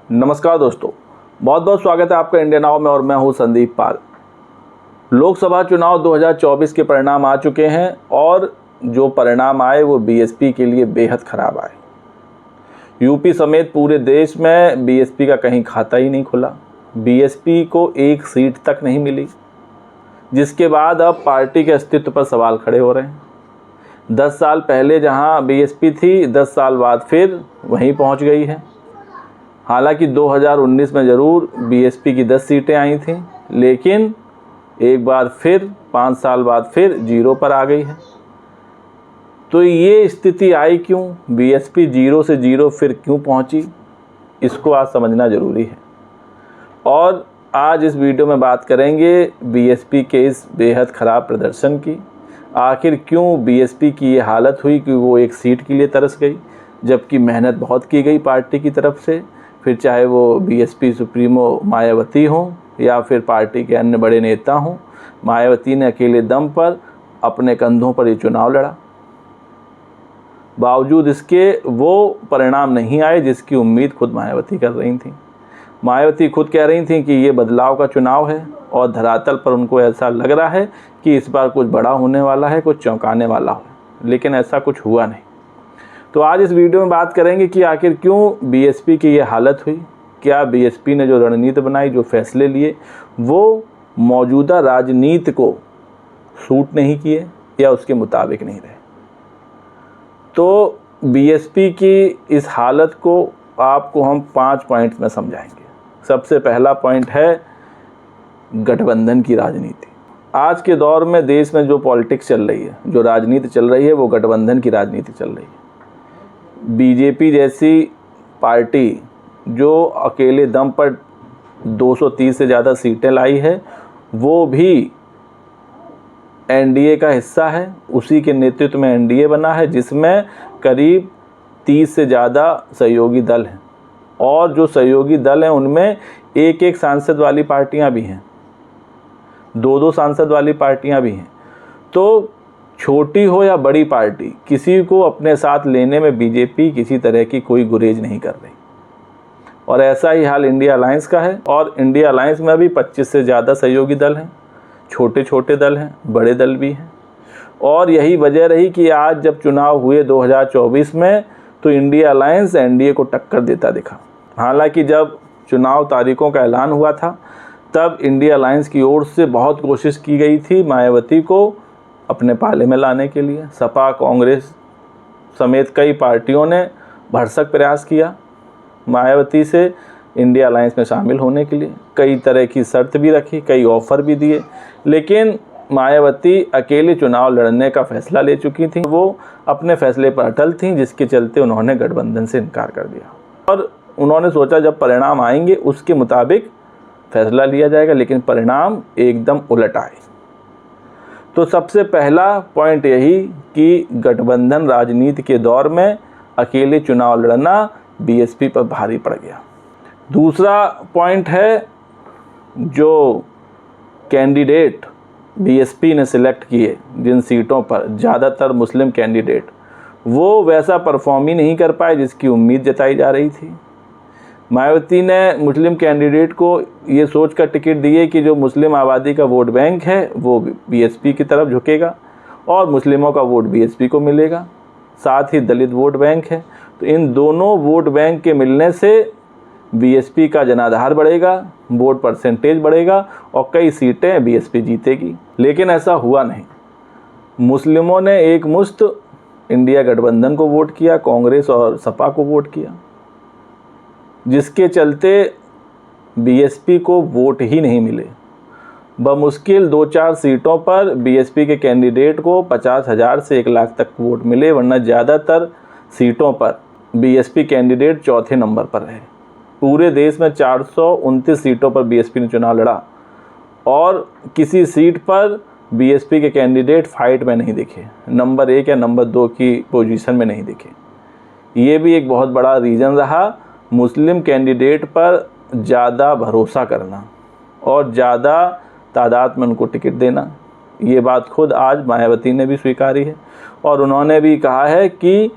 नमस्कार दोस्तों, बहुत बहुत स्वागत है आपका इंडिया नाउ में और मैं हूं संदीप पाल। लोकसभा चुनाव 2024 के परिणाम आ चुके हैं और जो परिणाम आए वो बीएसपी के लिए बेहद ख़राब आए। यूपी समेत पूरे देश में बीएसपी का कहीं खाता ही नहीं खुला। बीएसपी को एक सीट तक नहीं मिली, जिसके बाद अब पार्टी के अस्तित्व पर सवाल खड़े हो रहे हैं। 10 साल पहले जहां बीएसपी थी, 10 साल बाद फिर वहीं पहुंच गई है। हालांकि 2019 में ज़रूर बीएसपी की 10 सीटें आई थीं, लेकिन एक बार फिर 5 साल बाद फिर जीरो पर आ गई है। तो ये स्थिति आई क्यों? बीएसपी जीरो से जीरो फिर क्यों पहुंची? इसको आज समझना ज़रूरी है और आज इस वीडियो में बात करेंगे बीएसपी के इस बेहद ख़राब प्रदर्शन की। आखिर क्यों बीएसपी की ये हालत हुई कि वो एक सीट के लिए तरस गई, जबकि मेहनत बहुत की गई पार्टी की तरफ से। फिर चाहे वो बीएसपी सुप्रीमो मायावती हों या फिर पार्टी के अन्य बड़े नेता हों, मायावती ने अकेले दम पर अपने कंधों पर ये चुनाव लड़ा। बावजूद इसके वो परिणाम नहीं आए जिसकी उम्मीद खुद मायावती कर रही थी। मायावती खुद कह रही थी कि ये बदलाव का चुनाव है और धरातल पर उनको ऐसा लग रहा है कि इस बार कुछ बड़ा होने वाला है, कुछ चौंकाने वाला हो, लेकिन ऐसा कुछ हुआ नहीं। तो आज इस वीडियो में बात करेंगे कि आखिर क्यों बीएसपी की ये हालत हुई। क्या बीएसपी ने जो रणनीति बनाई, जो फैसले लिए, वो मौजूदा राजनीति को सूट नहीं किए या उसके मुताबिक नहीं रहे। तो बीएसपी की इस हालत को आपको हम 5 पॉइंट्स में समझाएंगे। सबसे पहला पॉइंट है गठबंधन की राजनीति। आज के दौर में देश में जो पॉलिटिक्स चल रही है, जो राजनीति चल रही है, वो गठबंधन की राजनीति चल रही है। बीजेपी जैसी पार्टी जो अकेले दम पर 230 से ज़्यादा सीटें लाई है, वो भी एनडीए का हिस्सा है। उसी के नेतृत्व में एनडीए बना है, जिसमें करीब 30 से ज़्यादा सहयोगी दल हैं और जो सहयोगी दल हैं उनमें एक एक सांसद वाली पार्टियां भी हैं, 2-2 सांसद वाली पार्टियां भी हैं। तो छोटी हो या बड़ी पार्टी, किसी को अपने साथ लेने में बीजेपी किसी तरह की कोई गुरेज नहीं कर रही। और ऐसा ही हाल इंडिया अलायंस का है और इंडिया अलायंस में भी 25 से ज़्यादा सहयोगी दल हैं। छोटे छोटे दल हैं, बड़े दल भी हैं। और यही वजह रही कि आज जब चुनाव हुए 2024 में, तो इंडिया अलायंस एनडीए को टक्कर देता दिखा। हालांकि जब चुनाव तारीखों का ऐलान हुआ था, तब इंडिया अलायंस की ओर से बहुत कोशिश की गई थी मायावती को अपने पाले में लाने के लिए। सपा, कांग्रेस समेत कई पार्टियों ने भरसक प्रयास किया मायावती से इंडिया अलायंस में शामिल होने के लिए। कई तरह की शर्त भी रखी, कई ऑफ़र भी दिए, लेकिन मायावती अकेले चुनाव लड़ने का फैसला ले चुकी थी। वो अपने फैसले पर अटल थीं, जिसके चलते उन्होंने गठबंधन से इनकार कर दिया और उन्होंने सोचा जब परिणाम आएंगे उसके मुताबिक फैसला लिया जाएगा, लेकिन परिणाम एकदम उलट आए। तो सबसे पहला पॉइंट यही कि गठबंधन राजनीति के दौर में अकेले चुनाव लड़ना बीएसपी पर भारी पड़ गया। दूसरा पॉइंट है जो कैंडिडेट बीएसपी ने सिलेक्ट किए जिन सीटों पर, ज़्यादातर मुस्लिम कैंडिडेट, वो वैसा परफॉर्म ही नहीं कर पाए जिसकी उम्मीद जताई जा रही थी। मायावती ने मुस्लिम कैंडिडेट को ये सोचकर टिकट दिए कि जो मुस्लिम आबादी का वोट बैंक है वो बीएसपी की तरफ झुकेगा और मुस्लिमों का वोट बीएसपी को मिलेगा। साथ ही दलित वोट बैंक है, तो इन दोनों वोट बैंक के मिलने से बीएसपी का जनाधार बढ़ेगा, वोट परसेंटेज बढ़ेगा और कई सीटें बीएसपी जीतेगी। लेकिन ऐसा हुआ नहीं। मुस्लिमों ने एक मुश्त इंडिया गठबंधन को वोट किया, कांग्रेस और सपा को वोट किया, जिसके चलते बीएसपी को वोट ही नहीं मिले। बमुश्किल 2-4 सीटों पर बीएसपी के कैंडिडेट को 50,000 से 1 लाख तक वोट मिले, वरना ज़्यादातर सीटों पर बीएसपी कैंडिडेट चौथे नंबर पर रहे। पूरे देश में 429 सीटों पर बीएसपी ने चुनाव लड़ा और किसी सीट पर बीएसपी के कैंडिडेट फाइट में नहीं दिखे, नंबर 1 या नंबर 2 की पोजीशन में नहीं दिखे। ये भी एक बहुत बड़ा रीज़न रहा मुस्लिम कैंडिडेट पर ज़्यादा भरोसा करना और ज़्यादा तादाद में उनको टिकट देना। ये बात खुद आज मायावती ने भी स्वीकारी है और उन्होंने भी कहा है कि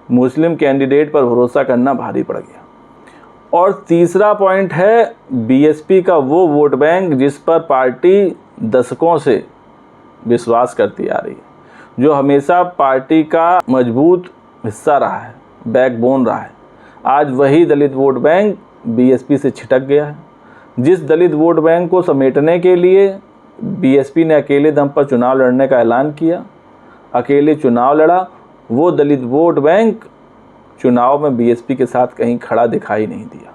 मुस्लिम कैंडिडेट पर भरोसा करना भारी पड़ गया। और तीसरा पॉइंट है बीएसपी का वो वोट बैंक जिस पर पार्टी दशकों से विश्वास करती आ रही है, जो हमेशा पार्टी का मजबूत हिस्सा रहा है, बैकबोन रहा है। आज वही दलित वोट बैंक बीएसपी से छिटक गया है। जिस दलित वोट बैंक को समेटने के लिए बीएसपी ने अकेले दम पर चुनाव लड़ने का ऐलान किया, अकेले चुनाव लड़ा, वो दलित वोट बैंक चुनाव में बीएसपी के साथ कहीं खड़ा दिखाई नहीं दिया।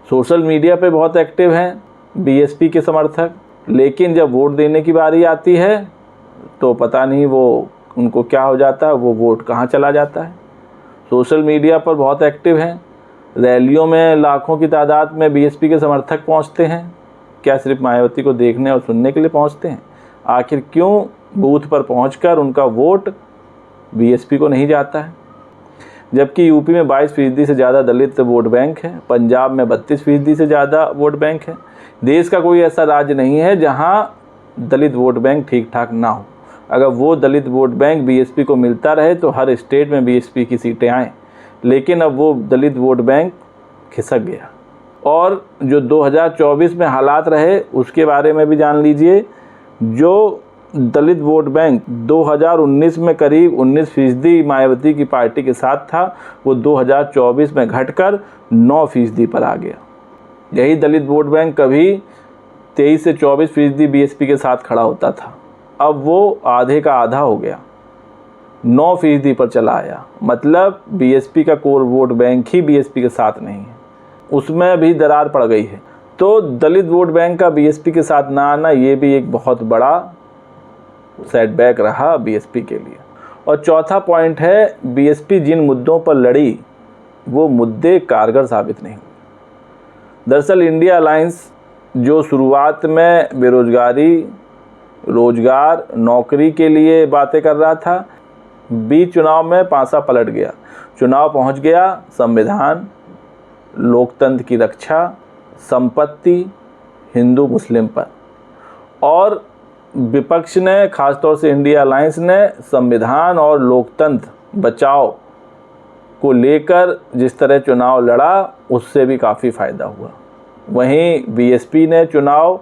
सोशल मीडिया पे बहुत एक्टिव हैं बीएसपी के समर्थक, लेकिन जब वोट देने की बारी आती है तो पता नहीं वो उनको क्या हो जाता है, वो वोट कहाँ चला जाता है। सोशल मीडिया पर बहुत एक्टिव हैं, रैलियों में लाखों की तादाद में बीएसपी के समर्थक पहुंचते हैं। क्या सिर्फ मायावती को देखने और सुनने के लिए पहुंचते हैं? आखिर क्यों बूथ पर पहुंचकर उनका वोट बीएसपी को नहीं जाता है? जबकि यूपी में 22% से ज़्यादा दलित वोट बैंक है, पंजाब में 32% से ज़्यादा वोट बैंक है। देश का कोई ऐसा राज्य नहीं है जहाँ दलित वोट बैंक ठीक ठाक ना हो। अगर वो दलित वोट बैंक बीएसपी को मिलता रहे तो हर स्टेट में बीएसपी की सीटें आएँ, लेकिन अब वो दलित वोट बैंक खिसक गया। और जो 2024 में हालात रहे उसके बारे में भी जान लीजिए। जो दलित वोट बैंक 2019 में करीब 19% मायावती की पार्टी के साथ था, वो 2024 में घटकर 9% पर आ गया। यही दलित वोट बैंक कभी 23 से 24% बीएसपी के साथ खड़ा होता था, अब वो आधे का आधा हो गया, 9% पर चला आया। मतलब बीएसपी का कोर वोट बैंक ही बीएसपी के साथ नहीं है, उसमें भी दरार पड़ गई है। तो दलित वोट बैंक का बीएसपी के साथ ना आना ये भी एक बहुत बड़ा सेटबैक रहा बीएसपी के लिए। और चौथा पॉइंट है, बीएसपी जिन मुद्दों पर लड़ी वो मुद्दे कारगर साबित नहीं हुए। दरअसल इंडिया अलायंस जो शुरुआत में बेरोजगारी, रोजगार, नौकरी के लिए बातें कर रहा था, बीच चुनाव में पासा पलट गया। चुनाव पहुंच गया संविधान, लोकतंत्र की रक्षा, संपत्ति, हिंदू मुस्लिम पर। और विपक्ष ने, खासतौर से इंडिया अलायंस ने, संविधान और लोकतंत्र बचाओ को लेकर जिस तरह चुनाव लड़ा उससे भी काफ़ी फ़ायदा हुआ। वहीं बीएसपी ने चुनाव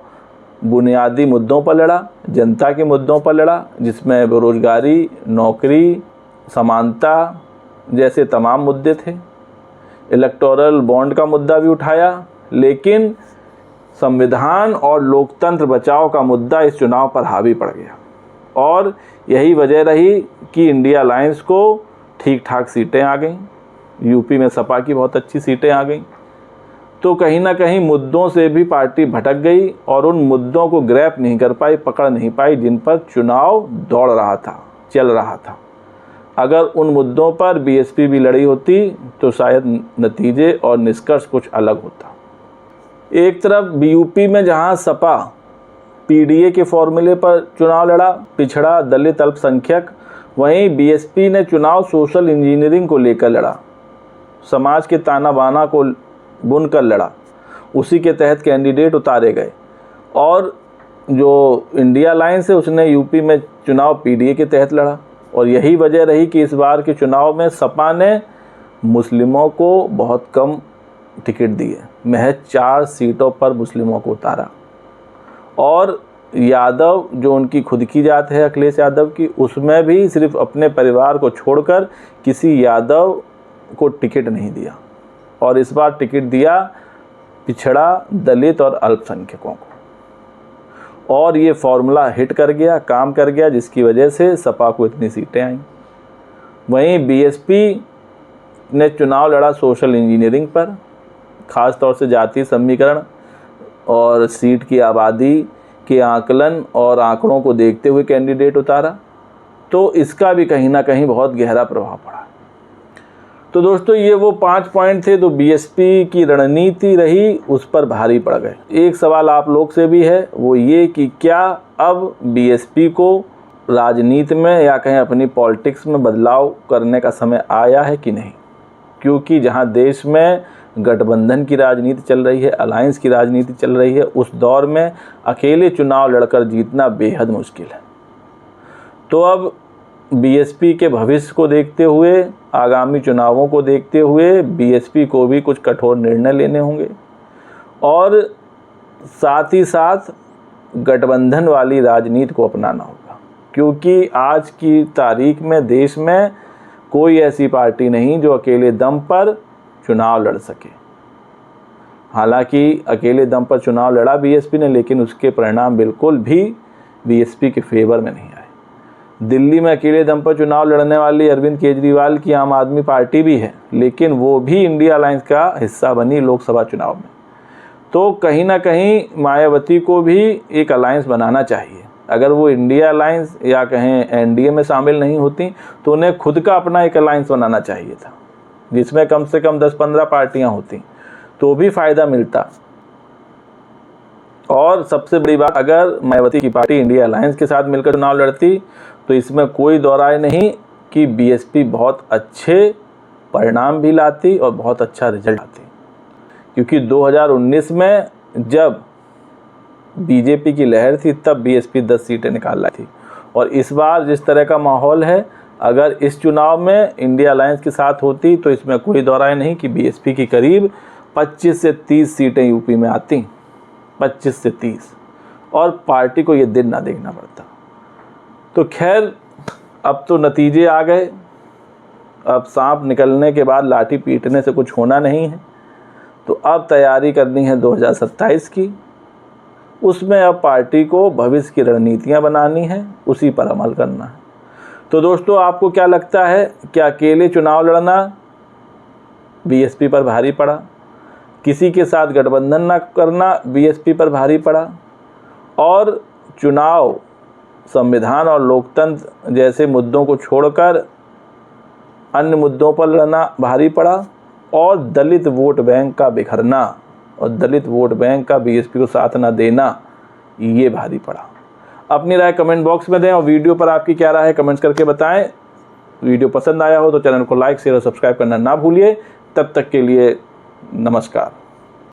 बुनियादी मुद्दों पर लड़ा, जनता के मुद्दों पर लड़ा, जिसमें बेरोजगारी, नौकरी, समानता जैसे तमाम मुद्दे थे। इलेक्टोरल बॉन्ड का मुद्दा भी उठाया, लेकिन संविधान और लोकतंत्र बचाओ का मुद्दा इस चुनाव पर हावी पड़ गया। और यही वजह रही कि इंडिया अलायंस को ठीक ठाक सीटें आ गईं, यूपी में सपा की बहुत अच्छी सीटें आ गईं। तो कहीं ना कहीं मुद्दों से भी पार्टी भटक गई और उन मुद्दों को ग्रैप नहीं कर पाई, पकड़ नहीं पाई जिन पर चुनाव दौड़ रहा था, चल रहा था। अगर उन मुद्दों पर बीएसपी भी लड़ी होती तो शायद नतीजे और निष्कर्ष कुछ अलग होता। एक तरफ यूपी में जहां सपा पीडीए के फॉर्मूले पर चुनाव लड़ा, पिछड़ा, दलित, अल्पसंख्यक, वहीं बीएसपी ने चुनाव सोशल इंजीनियरिंग को लेकर लड़ा, समाज के ताना बाना को बुनकर लड़ा, उसी के तहत कैंडिडेट उतारे गए। और जो इंडिया अलायंस है उसने यूपी में चुनाव पीडीए के तहत लड़ा। और यही वजह रही कि इस बार के चुनाव में सपा ने मुस्लिमों को बहुत कम टिकट दिए, महज 4 सीटों पर मुस्लिमों को उतारा। और यादव, जो उनकी खुद की जात है अखिलेश यादव की, उसमें भी सिर्फ अपने परिवार को छोड़कर किसी यादव को टिकट नहीं दिया। और इस बार टिकट दिया पिछड़ा, दलित और अल्पसंख्यकों को। और ये फॉर्मूला हिट कर गया, काम कर गया, जिसकी वजह से सपा को इतनी सीटें आईं। वहीं बीएसपी ने चुनाव लड़ा सोशल इंजीनियरिंग पर, ख़ास तौर से जातीय समीकरण और सीट की आबादी के आकलन और आंकड़ों को देखते हुए कैंडिडेट उतारा। तो इसका भी कहीं ना कहीं बहुत गहरा प्रभाव पड़ा। तो दोस्तों, ये वो 5 पॉइंट थे जो बीएसपी की रणनीति रही, उस पर भारी पड़ गए। एक सवाल आप लोग से भी है, वो ये कि क्या अब बीएसपी को राजनीति में या कहीं अपनी पॉलिटिक्स में बदलाव करने का समय आया है कि नहीं? क्योंकि जहां देश में गठबंधन की राजनीति चल रही है, अलायंस की राजनीति चल रही है, उस दौर में अकेले चुनाव लड़कर जीतना बेहद मुश्किल है। तो अब बीएसपी के भविष्य को देखते हुए आगामी चुनावों को देखते हुए बीएसपी को भी कुछ कठोर निर्णय लेने होंगे और साथ ही साथ गठबंधन वाली राजनीति को अपनाना होगा, क्योंकि आज की तारीख में देश में कोई ऐसी पार्टी नहीं जो अकेले दम पर चुनाव लड़ सके। हालांकि अकेले दम पर चुनाव लड़ा बीएसपी ने, लेकिन उसके परिणाम बिल्कुल भी बीएसपी के फेवर में नहीं आए। दिल्ली में अकेले दम पर चुनाव लड़ने वाली अरविंद केजरीवाल की आम आदमी पार्टी भी है, लेकिन वो भी इंडिया अलायंस का हिस्सा बनी लोकसभा चुनाव में। तो कहीं ना कहीं मायावती को भी एक अलायंस बनाना चाहिए। अगर वो इंडिया अलायंस या कहें एनडीए में शामिल नहीं होती तो उन्हें खुद का अपना एक अलायंस बनाना चाहिए था, जिसमें कम से कम 10-15 पार्टियां होती तो भी फ़ायदा मिलता। और सबसे बड़ी बात, अगर मायावती की पार्टी इंडिया अलायंस के साथ मिलकर चुनाव लड़ती तो इसमें कोई दो राय नहीं कि बीएसपी बहुत अच्छे परिणाम भी लाती और बहुत अच्छा रिजल्ट आती। क्योंकि 2019 में जब बीजेपी की लहर थी तब बीएसपी 10 सीटें निकाल लाई थी, और इस बार जिस तरह का माहौल है, अगर इस चुनाव में इंडिया अलायंस के साथ होती तो इसमें कोई दो राय नहीं कि बीएसपी की करीब 25 से 30 सीटें यूपी में आती, 25 से 30, और पार्टी को ये दिन ना देखना पड़ता। तो खैर, अब तो नतीजे आ गए। अब सांप निकलने के बाद लाठी पीटने से कुछ होना नहीं है। तो अब तैयारी करनी है 2027 की। उसमें अब पार्टी को भविष्य की रणनीतियां बनानी है, उसी पर अमल करना है। तो दोस्तों, आपको क्या लगता है, क्या अकेले चुनाव लड़ना बीएसपी पर भारी पड़ा, किसी के साथ गठबंधन न करना बीएसपी पर भारी पड़ा, और चुनाव संविधान और लोकतंत्र जैसे मुद्दों को छोड़कर अन्य मुद्दों पर लड़ना भारी पड़ा, और दलित वोट बैंक का बिखरना और दलित वोट बैंक का बीएसपी को साथ न देना, ये भारी पड़ा? अपनी राय कमेंट बॉक्स में दें, और वीडियो पर आपकी क्या राय है कमेंट्स करके बताएं। वीडियो पसंद आया हो तो चैनल को लाइक, शेयर और सब्सक्राइब करना ना भूलिए। तब तक के लिए नमस्कार।